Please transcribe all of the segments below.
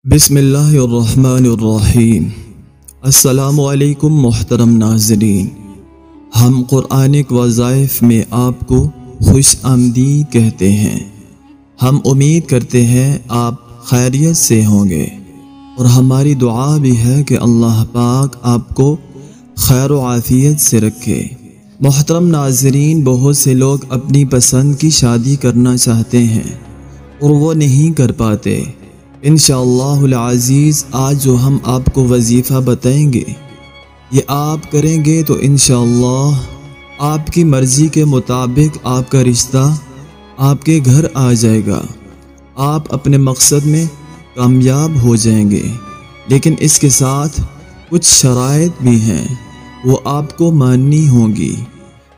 بسم اللہ الرحمن الرحیم۔ السلام علیکم محترم ناظرین، ہم قرآنک وظائف میں آپ کو خوش آمدید کہتے ہیں۔ ہم امید کرتے ہیں آپ خیریت سے ہوں گے، اور ہماری دعا بھی ہے کہ اللہ پاک آپ کو خیر و عافیت سے رکھے۔ محترم ناظرین، بہت سے لوگ اپنی پسند کی شادی کرنا چاہتے ہیں اور وہ نہیں کر پاتے۔ انشاءاللہ العزیز آج جو ہم آپ کو وظیفہ بتائیں گے، یہ آپ کریں گے تو انشاءاللہ آپ کی مرضی کے مطابق آپ کا رشتہ آپ کے گھر آ جائے گا، آپ اپنے مقصد میں کامیاب ہو جائیں گے۔ لیکن اس کے ساتھ کچھ شرائط بھی ہیں، وہ آپ کو ماننی ہوں گی۔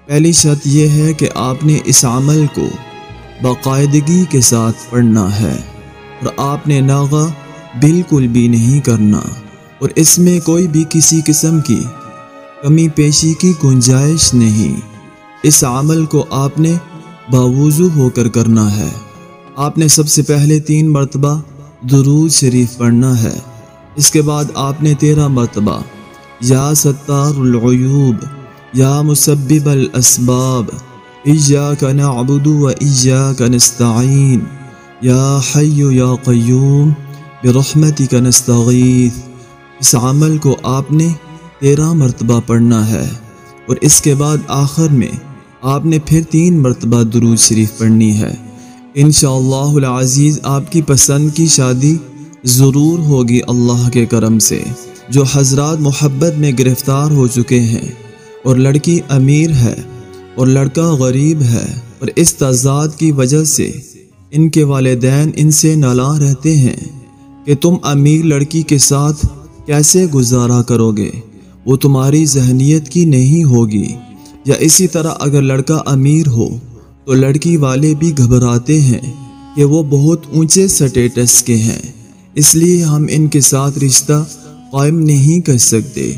پہلی شرط یہ ہے کہ آپ نے اس عمل کو باقاعدگی کے ساتھ پڑھنا ہے، اور آپ نے ناغہ بالکل بھی نہیں کرنا، اور اس میں کوئی بھی کسی قسم کی کمی پیشی کی گنجائش نہیں۔ اس عمل کو آپ نے باوضو ہو کر کرنا ہے۔ آپ نے سب سے پہلے 3 مرتبہ درود شریف پڑھنا ہے۔ اس کے بعد آپ نے 13 مرتبہ یا ستار العیوب، یا مسبب الاسباب، ایاک نعبد و ایاک نستعین، یا حی یا قیوم برحمتک نستغیث، اس عمل کو آپ نے 13 مرتبہ پڑھنا ہے۔ اور اس کے بعد آخر میں آپ نے پھر 3 مرتبہ درود شریف پڑھنی ہے۔ انشاءاللہ العزیز آپ کی پسند کی شادی ضرور ہوگی اللہ کے کرم سے۔ جو حضرات محبت میں گرفتار ہو چکے ہیں، اور لڑکی امیر ہے اور لڑکا غریب ہے، اور اس تضاد کی وجہ سے ان کے والدین ان سے نالاں رہتے ہیں کہ تم امیر لڑکی کے ساتھ کیسے گزارا کرو گے، وہ تمہاری ذہنیت کی نہیں ہوگی۔ یا اسی طرح اگر لڑکا امیر ہو تو لڑکی والے بھی گھبراتے ہیں کہ وہ بہت اونچے سٹیٹس کے ہیں، اس لیے ہم ان کے ساتھ رشتہ قائم نہیں کر سکتے۔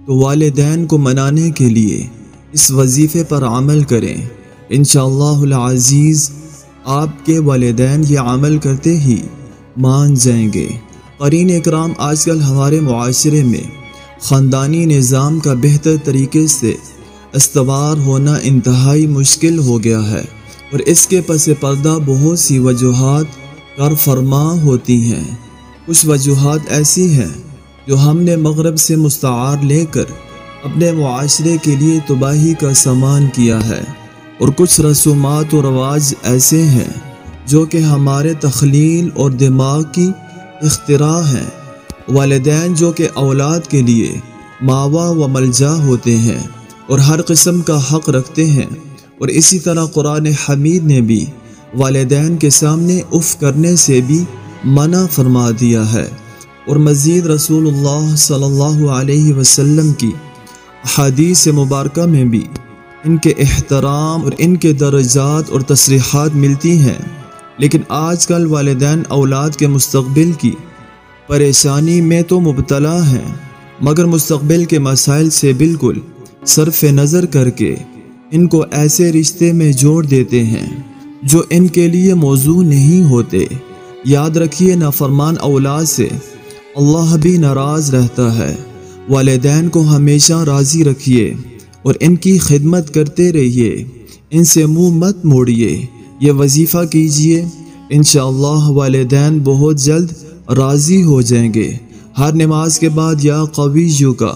تو والدین کو منانے کے لیے اس وظیفے پر عمل کریں۔ انشاءاللہ العزیز آپ کے والدین یہ عمل کرتے ہی مان جائیں گے۔ قرین اکرام، آج کل ہمارے معاشرے میں خاندانی نظام کا بہتر طریقے سے استوار ہونا انتہائی مشکل ہو گیا ہے، اور اس کے پس پردہ بہت سی وجوہات کار فرما ہوتی ہیں۔ کچھ وجوہات ایسی ہیں جو ہم نے مغرب سے مستعار لے کر اپنے معاشرے کے لیے تباہی کا سامان کیا ہے، اور کچھ رسومات و رواج ایسے ہیں جو کہ ہمارے تخلیل اور دماغ کی اختراع ہیں۔ والدین جو کہ اولاد کے لیے ماوا و ملجا ہوتے ہیں اور ہر قسم کا حق رکھتے ہیں، اور اسی طرح قرآن حمید نے بھی والدین کے سامنے اف کرنے سے بھی منع فرما دیا ہے، اور مزید رسول اللہ صلی اللہ علیہ وسلم کی احادیث مبارکہ میں بھی ان کے احترام اور ان کے درجات اور تصریحات ملتی ہیں۔ لیکن آج کل والدین اولاد کے مستقبل کی پریشانی میں تو مبتلا ہیں، مگر مستقبل کے مسائل سے بالکل صرف نظر کر کے ان کو ایسے رشتے میں جوڑ دیتے ہیں جو ان کے لیے موزوں نہیں ہوتے۔ یاد رکھیے، نافرمان اولاد سے اللہ بھی ناراض رہتا ہے۔ والدین کو ہمیشہ راضی رکھیے اور ان کی خدمت کرتے رہیے، ان سے منہ مت موڑیے۔ یہ وظیفہ کیجئے، انشاءاللہ والدین بہت جلد راضی ہو جائیں گے۔ ہر نماز کے بعد یا کوئی کا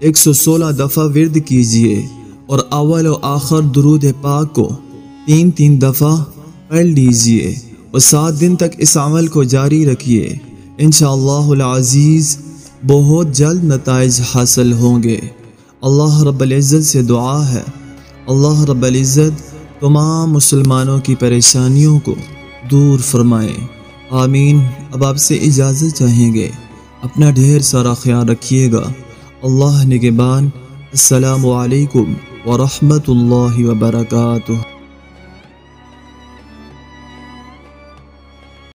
116 دفعہ ورد کیجئے، اور اول و آخر درود پاک کو 3 دفعہ پڑھ لیجئے، اور 7 دن تک اس عمل کو جاری رکھیے۔ انشاءاللہ العزیز بہت جلد نتائج حاصل ہوں گے۔ اللہ رب العزت سے دعا ہے، اللہ رب العزت تمام مسلمانوں کی پریشانیوں کو دور فرمائے، آمین۔ اب آپ سے اجازت چاہیں گے، اپنا ڈھیر سارا خیال رکھیے گا۔ اللہ نگہبان۔ السلام علیکم ورحمۃ اللہ وبرکاتہ۔